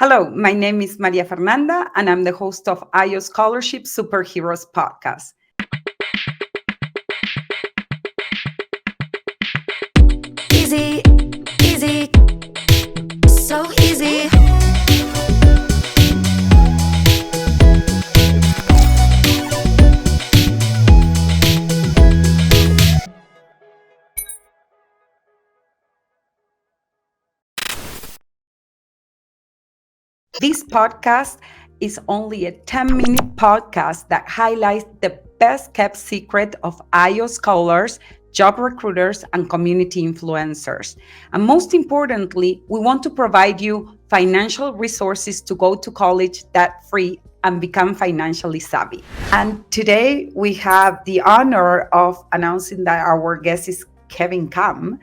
Hello, my name is Maria Fernanda, and I'm the host of IOScholarships Superheroes Podcast. Easy, easy, so easy. This podcast is only a 10-minute podcast that highlights the best kept secret of IO scholars, job recruiters, and community influencers. And most importantly, we want to provide you financial resources to go to college debt free and become financially savvy. And today we have the honor of announcing that our guest is Kevin Kam.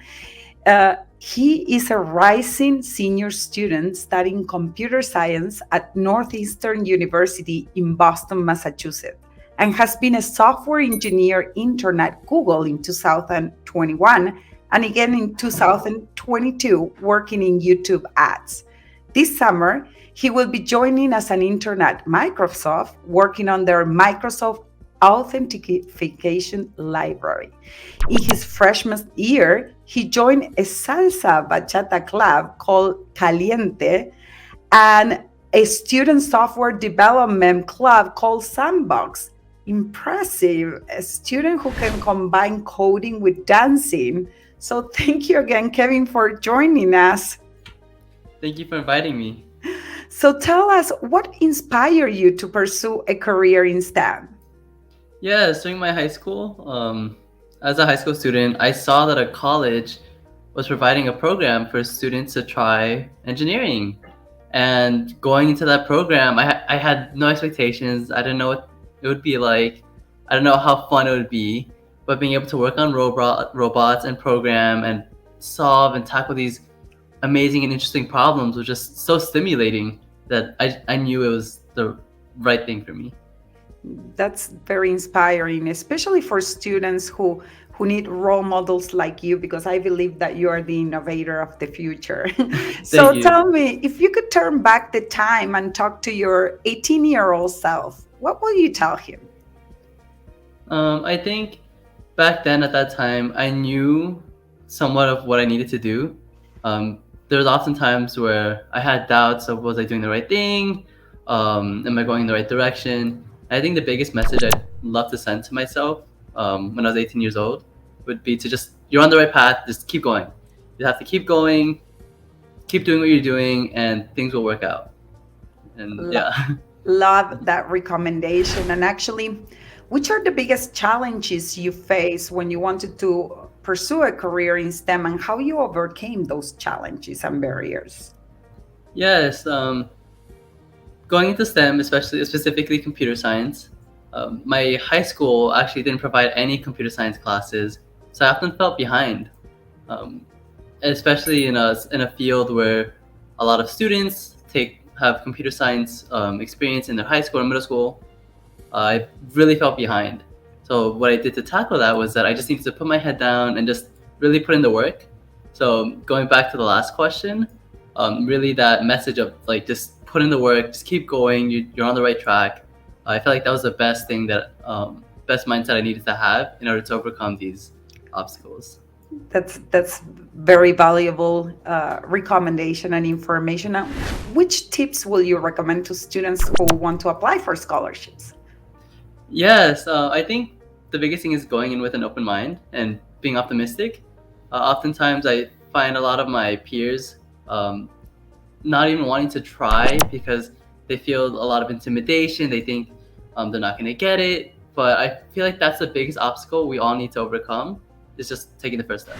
He is a rising senior student studying computer science at Northeastern University in Boston, Massachusetts, and has been a software engineer intern at Google in 2021 and again in 2022 working in YouTube ads. This summer, he will be joining as an intern at Microsoft working on their Microsoft Authentication Library. In his freshman year, he joined a salsa bachata club called Kaliente and a student software development club called Sandbox. Impressive, a student who can combine coding with dancing. So thank you again, Kevin, for joining us. Thank you for inviting me. So tell us, what inspired you to pursue a career in STEM? Yes, during my high school, as a high school student, I saw that a college was providing a program for students to try engineering. And going into that program, I had no expectations. I didn't know what it would be like. I don't know how fun it would be. But being able to work on robots and program and solve and tackle these amazing and interesting problems was just so stimulating that I knew it was the right thing for me. That's very inspiring, especially for students who need role models like you, because I believe that you are the innovator of the future. So Thank you. tell me, if you could turn back the time and talk to your 18-year-old self, what will you tell him? I think back then at that time, I knew somewhat of what I needed to do. There was often times where I had doubts of, was I doing the right thing? Am I going in the right direction? I think the biggest message I'd love to send to myself when I was 18 years old would be to just, you're on the right path, just keep going. You have to keep going, keep doing what you're doing, and things will work out. And yeah. Love that recommendation. And actually, which are the biggest challenges you face when you wanted to pursue a career in STEM, and how you overcame those challenges and barriers? Yes, going into STEM, specifically computer science, my high school actually didn't provide any computer science classes, so I often felt behind, especially in a field where a lot of students have computer science experience in their high school or middle school. I really felt behind. So what I did to tackle that was that I just needed to put my head down and just really put in the work. So going back to the last question, really that message of like just put in the work, just keep going, you're on the right track. I felt like that was the best thing best mindset I needed to have in order to overcome these obstacles. That's very valuable recommendation and information. Now, which tips will you recommend to students who want to apply for scholarships? Yes, I think the biggest thing is going in with an open mind and being optimistic. Oftentimes I find a lot of my peers not even wanting to try because they feel a lot of intimidation. They think they're not going to get it. But I feel like that's the biggest obstacle we all need to overcome, is just taking the first step.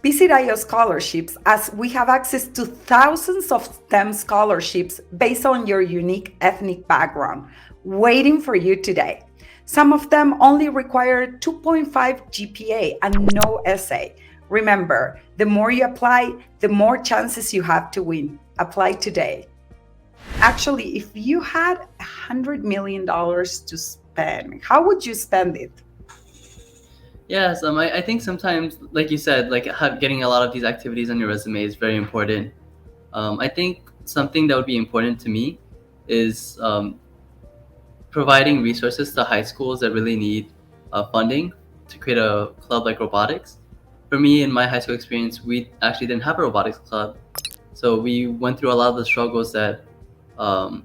Visit IO Scholarships, as we have access to thousands of STEM scholarships based on your unique ethnic background, waiting for you today. Some of them only require 2.5 GPA and no essay. Remember, the more you apply, the more chances you have to win. Apply today. Actually, if you had $100 million to spend, how would you spend it? Yes, I think sometimes, like you said, like getting a lot of these activities on your resume is very important. I think something that would be important to me is providing resources to high schools that really need funding to create a club like robotics. For me, in my high school experience, we actually didn't have a robotics club. So we went through a lot of the struggles that um,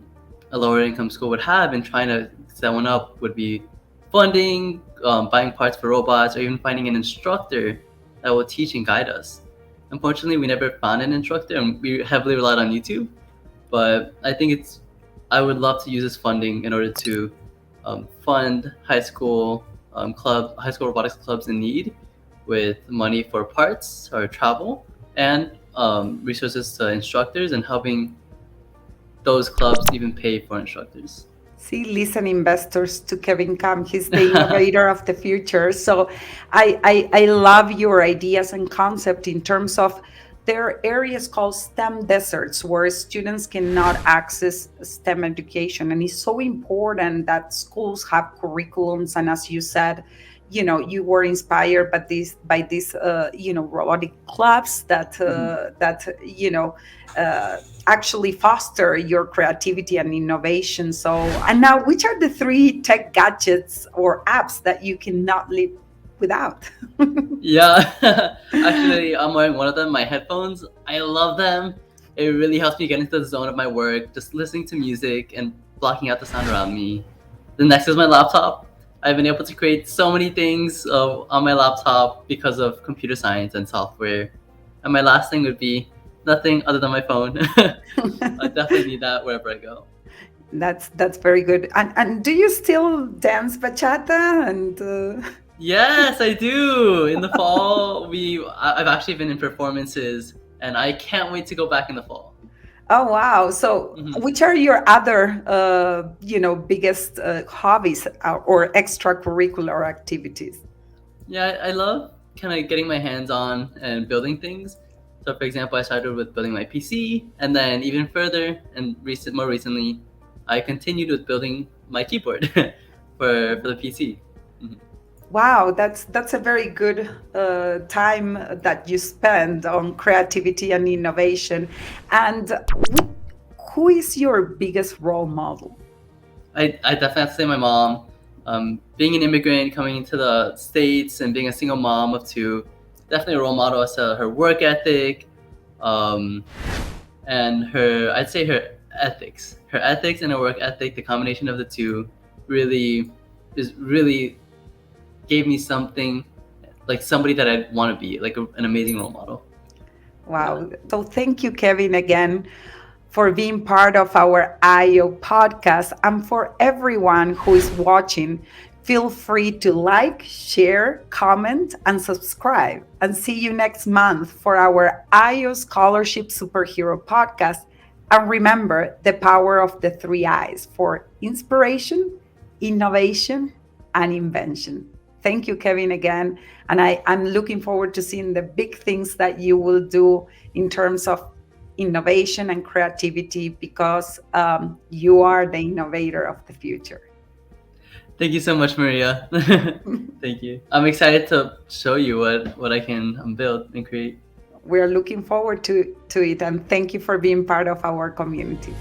a lower income school would have in trying to set one up, would be funding, buying parts for robots, or even finding an instructor that will teach and guide us. Unfortunately, we never found an instructor, and we heavily relied on YouTube. But I would love to use this funding in order to fund high school robotics clubs in need with money for parts or travel, and resources to instructors, and helping those clubs even pay for instructors. See, listen, investors, to Kevin Kam. He's the innovator of the future. So I love your ideas and concept in terms of there are areas called STEM deserts where students cannot access STEM education. And it's so important that schools have curriculums. And as you said, you were inspired by these robotic clubs that actually foster your creativity and innovation. So, and now, which are the 3 tech gadgets or apps that you cannot live without? Yeah, actually, I'm wearing one of them, my headphones. I love them. It really helps me get into the zone of my work, just listening to music and blocking out the sound around me. The next is my laptop. I've been able to create so many things on my laptop because of computer science and software. And my last thing would be nothing other than my phone. I definitely need that wherever I go. That's very good. And do you still dance bachata? And Yes, I do. In the fall, I've actually been in performances, and I can't wait to go back in the fall. Oh wow! So, which are your other, biggest hobbies or extracurricular activities? Yeah, I love kind of getting my hands on and building things. So, for example, I started with building my PC, and then even further, and more recently, I continued with building my keyboard for the PC. Wow, that's a very good time that you spend on creativity and innovation. And who is your biggest role model? I definitely have to say my mom. Being an immigrant coming into the States and being a single mom of 2, definitely a role model as to her work ethic, and I'd say her ethics. Her ethics and her work ethic, the combination of the 2, really gave me something like somebody that I'd want to be, like an amazing role model. Wow. So thank you, Kevin, again for being part of our IO podcast. And for everyone who is watching, feel free to like, share, comment, and subscribe. And see you next month for our IOScholarships Superhero Podcast. And remember the power of the 3 I's for inspiration, innovation, and invention. Thank you, Kevin, again. And I'm looking forward to seeing the big things that you will do in terms of innovation and creativity, because you are the innovator of the future. Thank you so much, Maria. Thank you. I'm excited to show you what I can build and create. We're looking forward to it. And thank you for being part of our community.